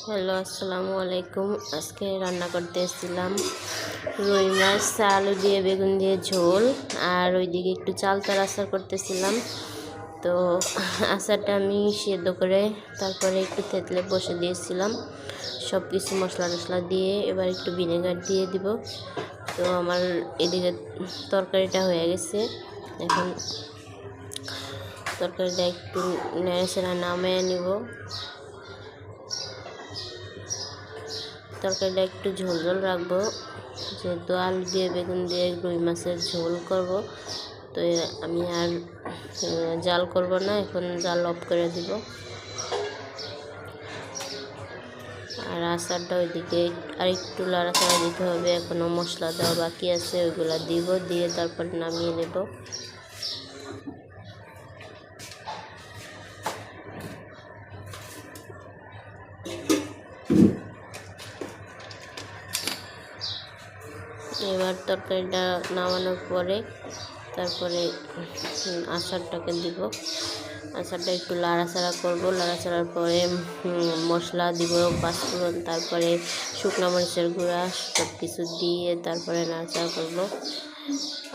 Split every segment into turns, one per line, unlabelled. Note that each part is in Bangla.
হ্যালো, আসসালামু আলাইকুম। আজকে রান্না করতে এসেছিলাম রুই মাছ, আলু দিয়ে বেগুন দিয়ে ঝোল, আর ওইদিকে একটু চালতার আচার করতেছিলাম। তো আচারটা আমি সেদ্ধ করে তারপরে একটু তেঁতলে বসে দিয়েছিলাম সব কিছু মশলা টশলা দিয়ে। এবার একটু ভিনেগার দিয়ে দিব। তো আমার এদিকে তরকারিটা হয়ে গেছে। এখন তরকারিটা একটু নেড়েচেড়ে নামিয়ে নিব। তরকারিটা একটু ঝোল ঝোল রাখবো, যেহেতু আলু দিয়ে বেগুন দিয়ে রুই মাছের ঝোল করব। তো আমি আর জাল করব না, এখন জাল অফ করে দিব। আর আচারটা ওইদিকে আর একটু লাড়াচাড়া দিতে হবে, এখনও মশলা দেওয়া বাকি আছে, ওইগুলো দিব, দিয়ে তারপর নামিয়ে নেব। এবার তরকারিটা নামানোর পরে তারপরে আচারটাকে দিব। আচারটা একটু লাড়াচাড়া করব, লাড়াচাড়ার পরে মশলা দিব, পাঁচফোড়ন, তারপরে শুকনো মরিচের গুঁড়া, সব কিছু দিয়ে তারপরে নাড়াচাড়া করব।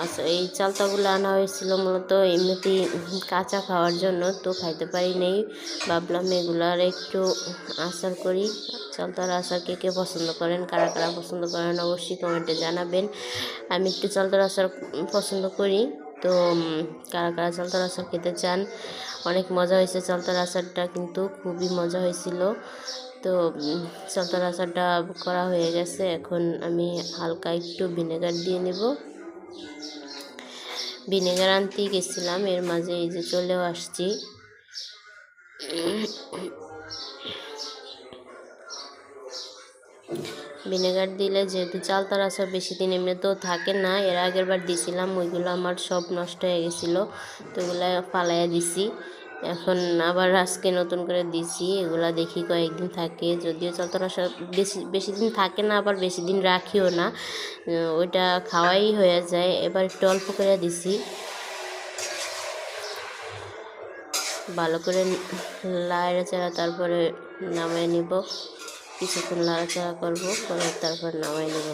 আচ্ছা, এই চালতাগুলো আনা হয়েছিল মূলত এমনিতেই কাঁচা খাওয়ার জন্য, তো খাইতে পারি নেই। ভাবলাম এগুলার একটু আচার করি। চালতার আচার কে কে পছন্দ করেন, কারা কারা পছন্দ করেন অবশ্যই কমেন্টে জানাবেন। আমি একটু চালতার আচার পছন্দ করি, তো কারা কারা চালতার আচার খেতে চান। অনেক মজা হয়েছে চালতার আচারটা, কিন্তু খুবই মজা হয়েছিল। তো চালতার আচারটা করা হয়ে গেছে। এখন আমি হালকা একটু ভিনেগার দিয়ে নেব। ভিনেগার আনতে গেছিলাম, এর মাঝে এই যে চলেও আসছি। ভিনেগার দিলে যেহেতু চালতার আচার বেশি দিন এমনিতেও থাকে না, এর আগের বার দিয়েছিলাম, ওইগুলো আমার সব নষ্ট হয়ে গেছিলো, তো ওগুলো ফালাইয়া দিছি। এখন আবার আজকে নতুন করে দিছি, এগুলা দেখি কয়েকদিন থাকে। যদিও চালতার আচার বেশি দিন থাকে না, আবার বেশি দিন রাখিও না, ওইটা খাওয়াই হয়ে যায়। এবার একটু অল্প করে দিছি, ভালো করে লাড়াচাড়া তারপরে নামিয়ে নিব। কিছুক্ষণ লাড়াচাড়া করবো, করে তারপর নামিয়ে নেব।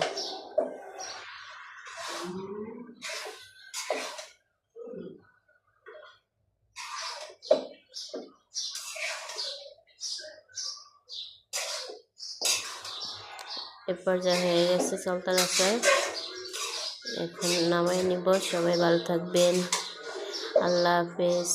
এরপর যা হয়ে গেছে চালতার আচার, এখন নামিয়ে নিব। সবাই ভালো থাকবেন, আল্লাহ হাফেজ।